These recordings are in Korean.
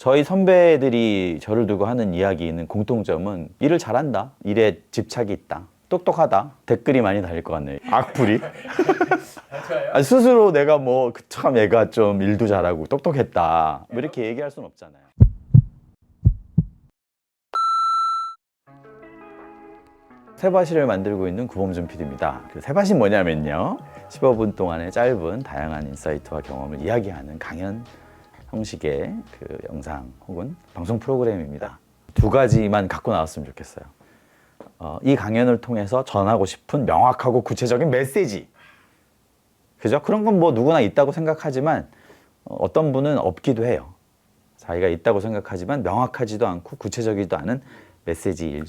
저희 선배들이 저를 두고 하는 이야기는 공통점은 일을 잘한다, 일에 집착이 있다, 똑똑하다. 댓글이 많이 달릴 것 같네요. 악플이. 아니, 스스로 내가 뭐 참 얘가 좀 일도 잘하고 똑똑했다 뭐 이렇게 얘기할 수는 없잖아요. 세바시를 만들고 있는 구범준 PD입니다. 그 세바시 뭐냐면요, 15분 동안의 짧은 다양한 인사이트와 경험을 이야기하는 강연 형식의 그 영상 혹은 방송 프로그램입니다. 두 가지만 갖고 나왔으면 좋겠어요. 이 강연을 통해서 전하고 싶은 명확하고 구체적인 메시지, 그죠? 그런 건 뭐 누구나 있다고 생각하지만 어떤 분은 없기도 해요. 자기가 있다고 생각하지만 명확하지도 않고 구체적이지도 않은 메시지인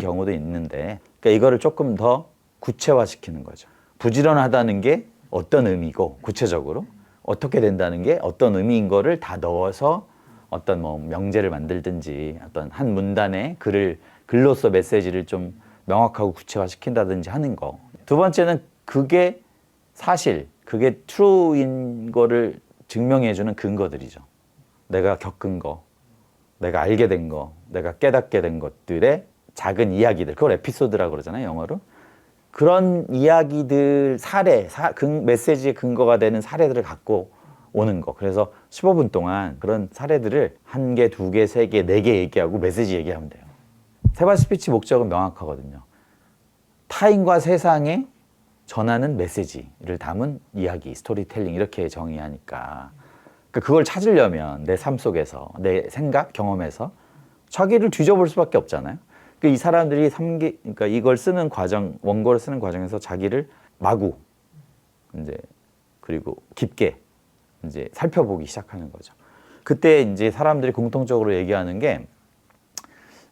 경우도 있는데, 그러니까 이거를 조금 더 구체화시키는 거죠. 부지런하다는 게 어떤 의미고, 구체적으로 어떻게 된다는 게 어떤 의미인 거를 다 넣어서 어떤 뭐 명제를 만들든지 어떤 한 문단에 글로써 메시지를 좀 명확하고 구체화시킨다든지 하는 거. 두 번째는 그게 사실, 그게 true인 거를 증명해주는 근거들이죠. 내가 겪은 거, 내가 알게 된 거, 내가 깨닫게 된 것들의 작은 이야기들, 그걸 에피소드라고 그러잖아요, 영어로. 그런 이야기들, 메시지의 근거가 되는 사례들을 갖고 오는 거. 그래서 15분 동안 그런 사례들을 1개, 2개, 3개, 4개 얘기하고 메시지 얘기하면 돼요. 세바시 스피치 목적은 명확하거든요. 타인과 세상에 전하는 메시지를 담은 이야기, 스토리텔링, 이렇게 정의하니까 그걸 찾으려면 내 삶 속에서, 내 생각, 경험에서 자기를 뒤져볼 수밖에 없잖아요. 이 사람들이 그러니까 이걸 쓰는 과정, 원고를 쓰는 과정에서 자기를 마구 이제 그리고 깊게 이제 살펴보기 시작하는 거죠. 그때 이제 사람들이 공통적으로 얘기하는 게,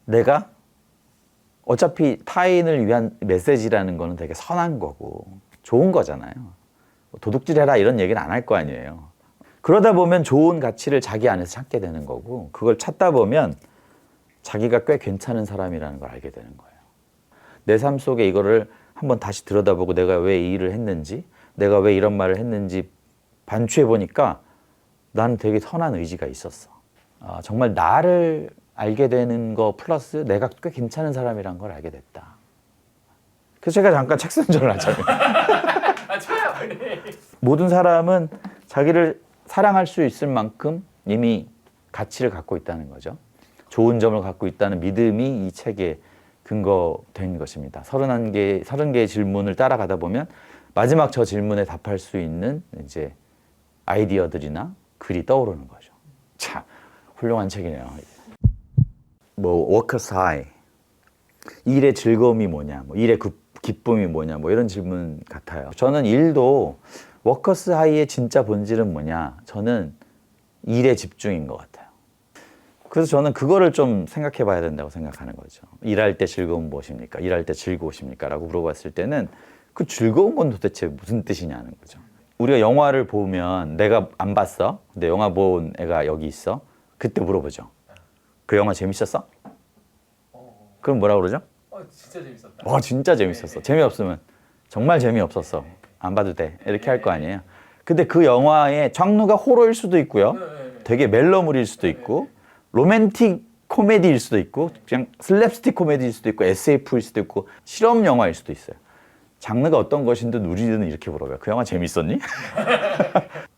내가 어차피 타인을 위한 메시지라는 거는 되게 선한 거고 좋은 거잖아요. 도둑질해라 이런 얘기는 안 할 거 아니에요. 그러다 보면 좋은 가치를 자기 안에서 찾게 되는 거고, 그걸 찾다 보면 자기가 꽤 괜찮은 사람이라는 걸 알게 되는 거예요. 내 삶 속에 이거를 한번 다시 들여다보고 내가 왜 이 일을 했는지, 내가 왜 이런 말을 했는지 반추해 보니까 나는 되게 선한 의지가 있었어. 정말 나를 알게 되는 거 플러스 내가 꽤 괜찮은 사람이란 걸 알게 됐다. 그래서 제가 잠깐 책 쓴 줄 알았잖아요. 모든 사람은 자기를 사랑할 수 있을 만큼 이미 가치를 갖고 있다는 거죠. 좋은 점을 갖고 있다는 믿음이 이 책에 근거된 것입니다. 30개의 질문을 따라가다 보면 마지막 저 질문에 답할 수 있는 이제 아이디어들이나 글이 떠오르는 거죠. 참 훌륭한 책이네요. 뭐 워커스 하이, 일의 즐거움이 뭐냐, 뭐 일의 기쁨이 뭐냐, 뭐 이런 질문 같아요. 저는 일도 워커스 하이의 진짜 본질은 뭐냐, 저는 일에 집중인 것 같아요. 그래서 저는 그거를 좀 생각해 봐야 된다고 생각하는 거죠. 일할 때 즐거운 무엇입니까? 일할 때 즐거우십니까? 라고 물어봤을 때는 그 즐거운 건 도대체 무슨 뜻이냐는 거죠. 우리가 영화를 보면, 내가 안 봤어? 근데 영화 본 애가 여기 있어? 그때 물어보죠. 그 영화 재밌었어? 그럼 뭐라 그러죠? 진짜 재밌었다. 진짜 재밌었어. 재미없으면 정말 재미없었어. 안 봐도 돼. 이렇게 할 거 아니에요. 근데 그 영화의 장르가 호러일 수도 있고요. 되게 멜로물일 수도 있고, 로맨틱 코미디일 수도 있고, 그냥 슬랩스틱 코미디일 수도 있고, SF일 수도 있고, 실험 영화일 수도 있어요. 장르가 어떤 것인든 우리는 이렇게 물어봐요. 그 영화 재밌었니?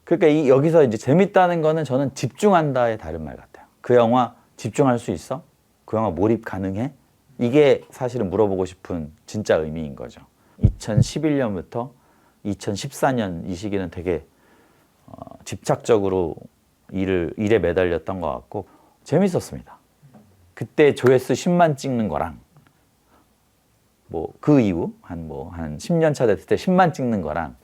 그러니까 여기서 이제 재밌다는 거는 저는 집중한다의 다른 말 같아요. 그 영화 집중할 수 있어? 그 영화 몰입 가능해? 이게 사실은 물어보고 싶은 진짜 의미인 거죠. 2011년부터 2014년 이 시기는 되게 집착적으로 일에 매달렸던 것 같고 재밌었습니다. 그때 조회수 10만 찍는 거랑 뭐 그 이후 한 10년 차 됐을 때 10만 찍는 거랑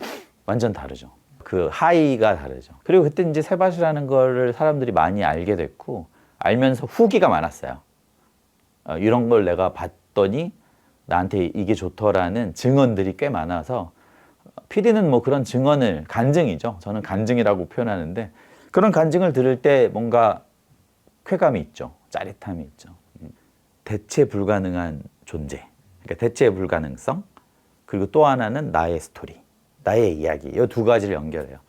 완전 다르죠. 그 하이가 다르죠. 그리고 그때 이제 세바시라는 거를 사람들이 많이 알게 됐고, 알면서 후기가 많았어요. 이런 걸 내가 봤더니 나한테 이게 좋더라는 증언들이 꽤 많아서, PD는 뭐 그런 증언을, 간증이죠. 저는 간증이라고 표현하는데, 그런 간증을 들을 때 뭔가 쾌감이 있죠. 짜릿함이 있죠. 대체 불가능한 존재, 그러니까 대체 불가능성, 그리고 또 하나는 나의 스토리, 나의 이야기. 이 두 가지를 연결해요.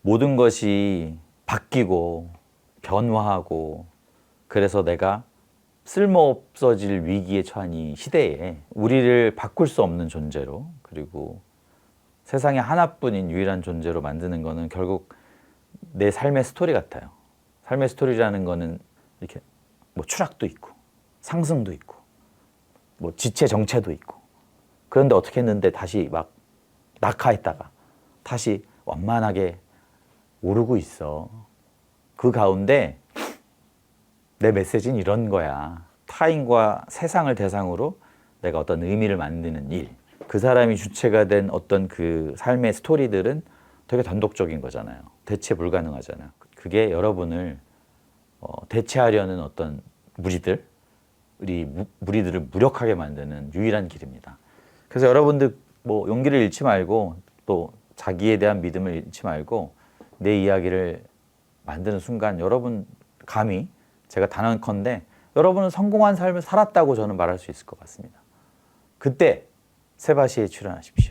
모든 것이 바뀌고 변화하고 그래서 내가 쓸모없어질 위기에 처한 이 시대에 우리를 바꿀 수 없는 존재로 그리고 세상에 하나뿐인 유일한 존재로 만드는 거는 결국 내 삶의 스토리 같아요. 삶의 스토리라는 거는 이렇게 뭐 추락도 있고 상승도 있고 뭐 지체 정체도 있고 그런데 어떻게 했는데 다시 막 낙하했다가 다시 완만하게 오르고 있어. 그 가운데 내 메시지는 이런 거야. 타인과 세상을 대상으로 내가 어떤 의미를 만드는 일. 그 사람이 주체가 된 어떤 그 삶의 스토리들은 되게 단독적인 거잖아요. 대체 불가능하잖아요. 그게 여러분을 대체하려는 어떤 무리들을 무력하게 만드는 유일한 길입니다. 그래서 여러분들 뭐 용기를 잃지 말고 또 자기에 대한 믿음을 잃지 말고 내 이야기를 만드는 순간 여러분 감히 제가 단언컨대 여러분은 성공한 삶을 살았다고 저는 말할 수 있을 것 같습니다. 그때 세바시에 출연하십시오.